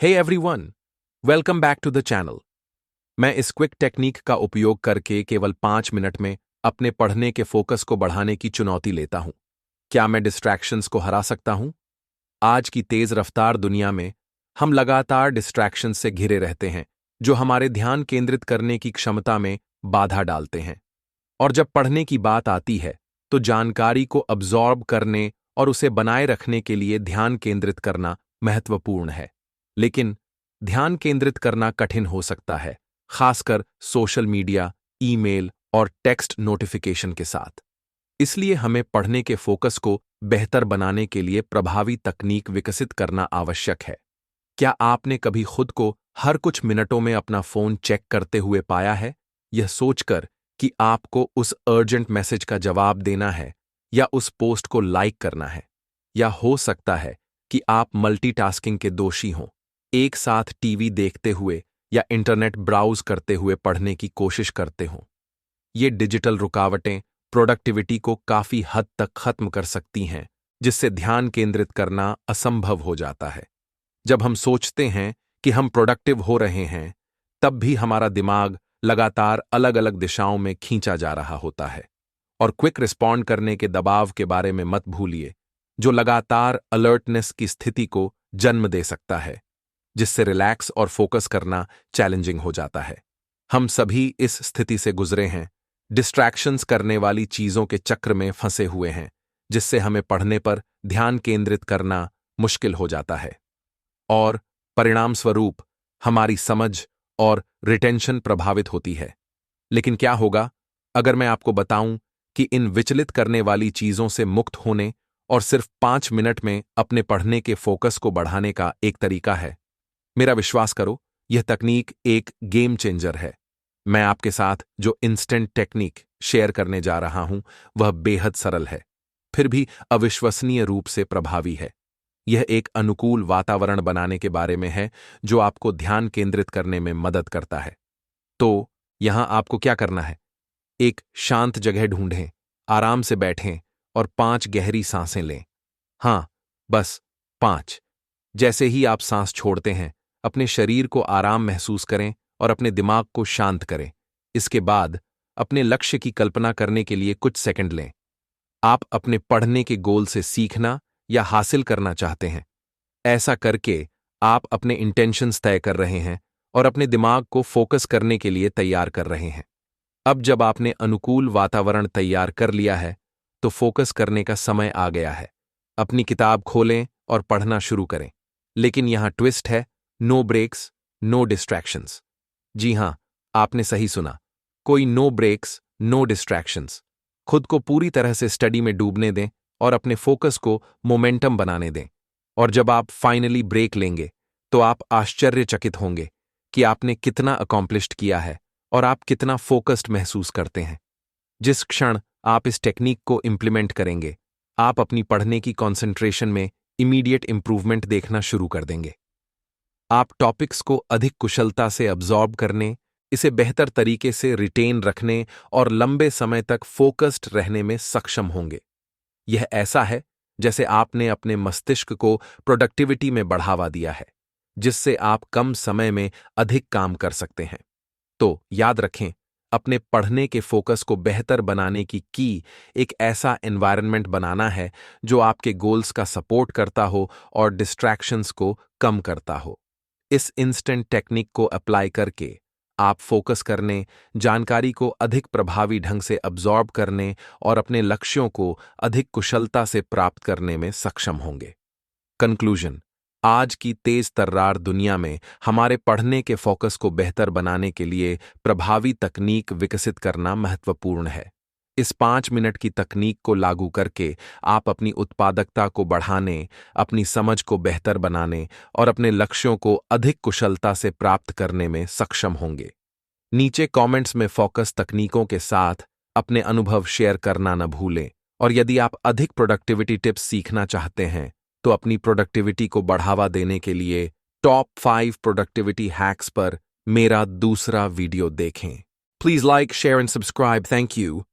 Hey everyone, welcome back to the channel. मैं इस quick technique का उपयोग करके केवल 5 मिनट में अपने पढ़ने के फोकस को बढ़ाने की चुनौती लेता हूं। क्या मैं डिस्ट्रैक्शंस को हरा सकता हूं? आज की तेज रफ्तार दुनिया में हम लगातार डिस्ट्रैक्शंस से घिरे रहते हैं, जो हमारे ध्यान केंद्रित करने की क्षमता में बाधा डालते हैं। और जब पढ़ने की बात आती है, तो जानकारी को अब्जॉर्ब करने और उसे बनाए रखने के लिए ध्यान केंद्रित करना महत्वपूर्ण है। लेकिन ध्यान केंद्रित करना कठिन हो सकता है, खासकर सोशल मीडिया, ईमेल और टेक्स्ट नोटिफिकेशन के साथ। इसलिए हमें पढ़ने के फोकस को बेहतर बनाने के लिए प्रभावी तकनीक विकसित करना आवश्यक है। क्या आपने कभी खुद को हर कुछ मिनटों में अपना फोन चेक करते हुए पाया है, यह सोचकर कि आपको उस अर्जेंट मैसेज का जवाब देना है या उस पोस्ट को लाइक करना है? या हो सकता है कि आप मल्टीटास्किंग के दोषी हों, एक साथ टीवी देखते हुए या इंटरनेट ब्राउज करते हुए पढ़ने की कोशिश करते हों। ये डिजिटल रुकावटें प्रोडक्टिविटी को काफी हद तक खत्म कर सकती हैं, जिससे ध्यान केंद्रित करना असंभव हो जाता है। जब हम सोचते हैं कि हम प्रोडक्टिव हो रहे हैं, तब भी हमारा दिमाग लगातार अलग अलग दिशाओं में खींचा जा रहा होता है। और क्विक रिस्पॉन्ड करने के दबाव के बारे में मत भूलिए, जो लगातार अलर्टनेस की स्थिति को जन्म दे सकता है, जिससे रिलैक्स और फोकस करना चैलेंजिंग हो जाता है। हम सभी इस स्थिति से गुजरे हैं, डिस्ट्रैक्शंस करने वाली चीजों के चक्र में फंसे हुए हैं, जिससे हमें पढ़ने पर ध्यान केंद्रित करना मुश्किल हो जाता है। और परिणाम स्वरूप हमारी समझ और रिटेंशन प्रभावित होती है। लेकिन क्या होगा अगर मैं आपको बताऊं कि इन विचलित करने वाली चीजों से मुक्त होने और सिर्फ 5 मिनट में अपने पढ़ने के फोकस को बढ़ाने का एक तरीका है? मेरा विश्वास करो, यह तकनीक एक गेम चेंजर है। मैं आपके साथ जो इंस्टेंट टेक्निक शेयर करने जा रहा हूं, वह बेहद सरल है, फिर भी अविश्वसनीय रूप से प्रभावी है। यह एक अनुकूल वातावरण बनाने के बारे में है, जो आपको ध्यान केंद्रित करने में मदद करता है। तो यहां आपको क्या करना है? एक शांत जगह ढूंढें, आराम से बैठें और 5 गहरी सांसें लें। हां, बस 5। जैसे ही आप सांस छोड़ते हैं, अपने शरीर को आराम महसूस करें और अपने दिमाग को शांत करें। इसके बाद अपने लक्ष्य की कल्पना करने के लिए कुछ सेकंड लें। आप अपने पढ़ने के गोल से सीखना या हासिल करना चाहते हैं। ऐसा करके आप अपने इंटेंशंस तय कर रहे हैं और अपने दिमाग को फोकस करने के लिए तैयार कर रहे हैं। अब जब आपने अनुकूल वातावरण तैयार कर लिया है, तो फोकस करने का समय आ गया है। अपनी किताब खोलें और पढ़ना शुरू करें। लेकिन यहां ट्विस्ट है, नो ब्रेक्स, नो डिस्ट्रैक्शंस। जी हां, आपने सही सुना, कोई नो ब्रेक्स, नो डिस्ट्रैक्शंस। खुद को पूरी तरह से स्टडी में डूबने दें और अपने फोकस को मोमेंटम बनाने दें। और जब आप फाइनली ब्रेक लेंगे, तो आप आश्चर्यचकित होंगे कि आपने कितना अकॉम्प्लिश्ड किया है और आप कितना फोकस्ड महसूस करते हैं। जिस क्षण आप इस टेक्निक को इंप्लीमेंट करेंगे, आप अपनी पढ़ने की कंसंट्रेशन में इमीडिएट इंप्रूवमेंट देखना शुरू कर देंगे। आप टॉपिक्स को अधिक कुशलता से अब्जॉर्ब करने, इसे बेहतर तरीके से रिटेन रखने और लंबे समय तक फोकस्ड रहने में सक्षम होंगे। यह ऐसा है जैसे आपने अपने मस्तिष्क को प्रोडक्टिविटी में बढ़ावा दिया है, जिससे आप कम समय में अधिक काम कर सकते हैं। तो याद रखें, अपने पढ़ने के फोकस को बेहतर बनाने की एक ऐसा एनवायरनमेंट बनाना है जो आपके गोल्स का सपोर्ट करता हो और डिस्ट्रैक्शंस को कम करता हो। इस इंस्टेंट टेक्निक को अप्लाई करके आप फोकस करने, जानकारी को अधिक प्रभावी ढंग से अब्जॉर्ब करने और अपने लक्ष्यों को अधिक कुशलता से प्राप्त करने में सक्षम होंगे। कंक्लूजन: आज की तेज तर्रार दुनिया में हमारे पढ़ने के फोकस को बेहतर बनाने के लिए प्रभावी तकनीक विकसित करना महत्वपूर्ण है। इस 5 मिनट की तकनीक को लागू करके आप अपनी उत्पादकता को बढ़ाने, अपनी समझ को बेहतर बनाने और अपने लक्ष्यों को अधिक कुशलता से प्राप्त करने में सक्षम होंगे। नीचे कमेंट्स में फोकस तकनीकों के साथ अपने अनुभव शेयर करना न भूलें। और यदि आप अधिक प्रोडक्टिविटी टिप्स सीखना चाहते हैं, तो अपनी प्रोडक्टिविटी को बढ़ावा देने के लिए टॉप 5 प्रोडक्टिविटी हैक्स पर मेरा दूसरा वीडियो देखें। Please like, share and subscribe. Thank you.